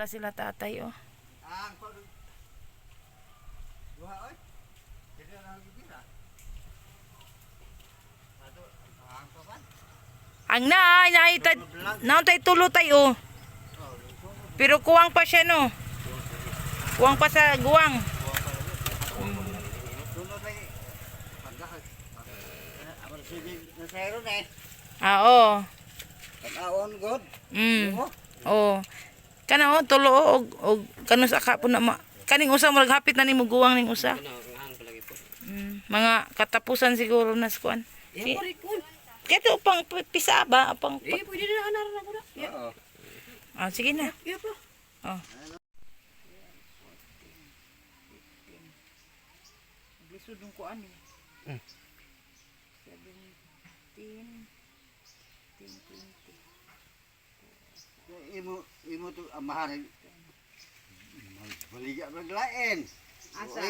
sila tatay, oh. Ang naantay tulo tayo. Pero kuwang pa siya, no? Kuwang pa sa guwang. Ah, oo. Oo. Kana, oh, tulo, og kano sa kapon na kaning usa maghapit na nimo guwang ning usa. Mga katapusan siguro na skuan. Kato pang pisa ba? Pang pwede na anaran ako na. Oo. Ah, sige na. Yeah, po. Oh. Lisod ng kuan eh. 17, 20. Imo to amahan. Baligya maglain. Asa?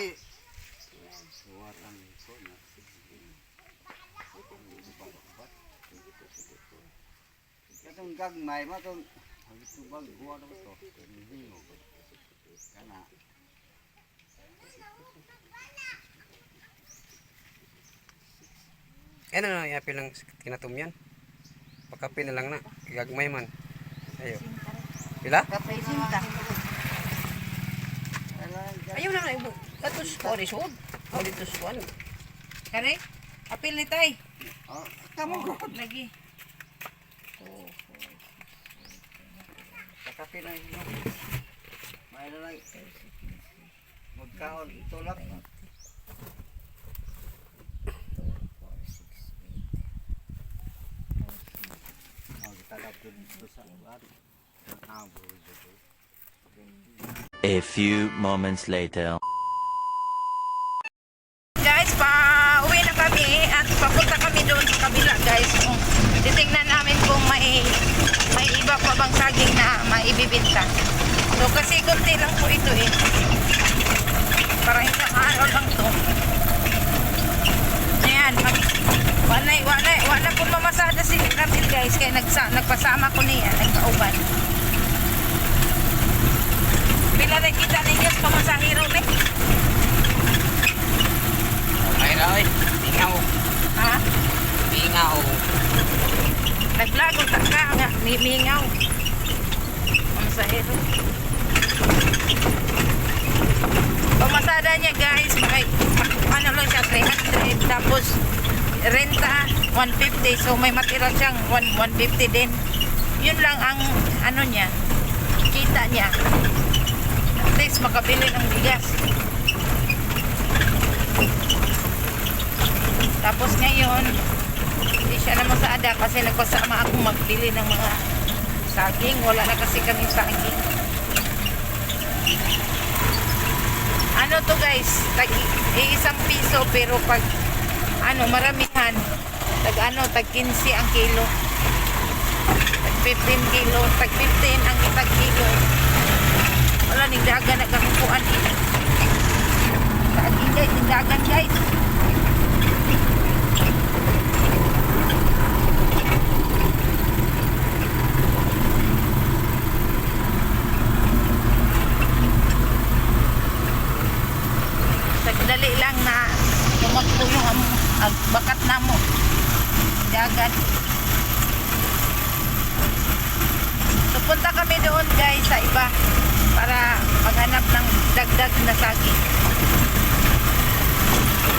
Suwatan ko na. Katong gagmay mo tong tubag guwa na to. Kana. Ano na yapil lang tinatom yan? Pakapin na lang na. Gagmay man. Ayo. Pila? Kapay sinta. Ayaw na ibo. Katus ko ni sud. O dito suwan. Kani? Apil ni tay. Oh, kamo ko. Lagi. Kakapin na ino. May na lang. Magkaon tulak. A few moments later. Guys, pa-uwi na kami at papunta kami doon sa kabila, guys. Titingnan namin kung may iba pa bang saging na maibibinta. So, kasi kunti lang po ito eh. Parang isang araw lang to. Ayan, wala po mamasada si Ramil, guys. Kaya nagpasama ko niya, nagpauban. Pila na kita ninyo sa pamasahiro ni? Ay na oy. Bingaw. Ha? Bingaw. Naglag o taka nga, mingaw. Pamasahiro. Pamasada niya, guys, ano lang siya, 300. Tapos, renta, 150. So, may matira siyang 150 din. Yun lang ang, ano niya, kita niya. At least, makabili ng bigas. Tapos ngayon, hindi siya na masada kasi nagpasama ako magbili ng mga saging. Wala na kasi kami saging. Ano to, guys? Isang piso, pero pag maramihan, tag 15 ang kilo. Tag 15 kilo, tag 15 ang itag kilo. Wala, nigdagan nagkakukuan. Saging, guys, nigdagan, guys. Dali lang na tumakbo yung bakat na mo dagat. So punta kami doon, guys, sa iba para maghanap ng dagdag na saging.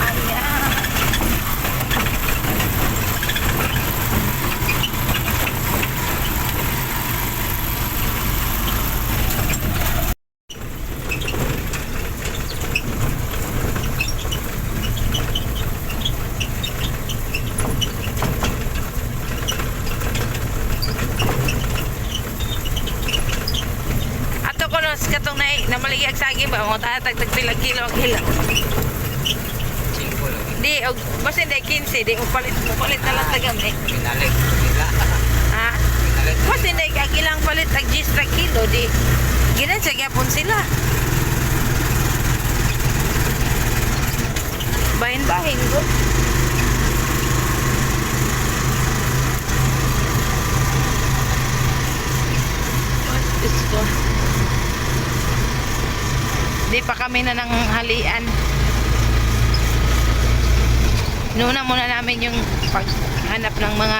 Ayan. Katong na maligag saging ba mo tatag tagpilag kilo ang kilo. 5 lang. Di og basta hindi 15 di upalit na lang tagam ni. Pinalig. Ha? Basta hindi ang ilang palit tag 10 kilo di. Ginan sa gyapon sila. Bahin-bahin ko. What is going on? Di pa kami na nang halian. Nuna muna namin yung paghanap ng mga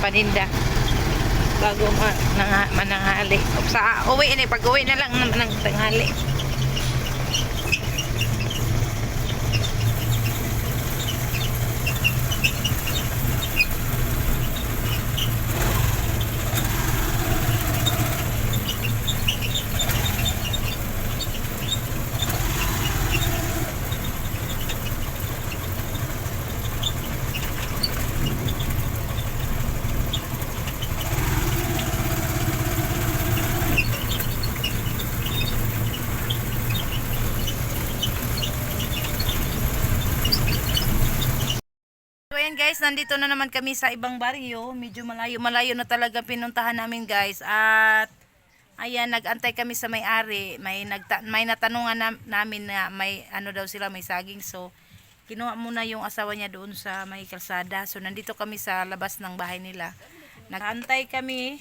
paninda bago mananghali. Sa uwi na, pag-uwi na lang naman ng tanghali. So ayan guys, nandito na naman kami sa ibang baryo. Medyo malayo na talaga pinuntahan namin guys. At ayan, nag-antay kami sa may-ari. May natanungan namin na may ano daw sila, may saging. So kinuha muna yung asawa niya doon sa may kalsada. So nandito kami sa labas ng bahay nila. Nag-antay kami.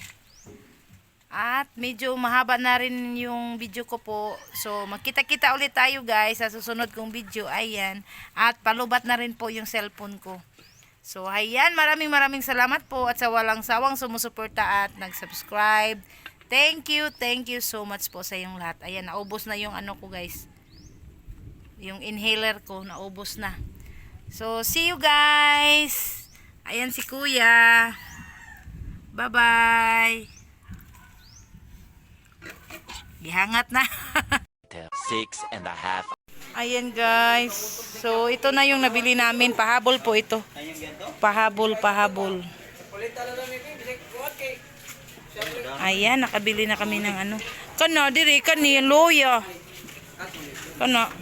At medyo mahaba na rin yung video ko po. So magkita-kita ulit tayo guys sa susunod kong video. Ayan. At palubat na rin po yung cellphone ko. So ayan, maraming salamat po at sa walang sawang sumusuporta at nag-subscribe. Thank you so much po sa yung lahat. Ayan, naubos na yung ano ko guys. Yung inhaler ko, naubos na. So see you guys. Ayan si Kuya. Bye-bye. Gihangat na. 6.5. Ayan guys. So ito na yung nabili namin. Pahabol po ito. Pahabol. Ayan, nakabili na kami ng ano. Kana, diri, kani, loya. Kana.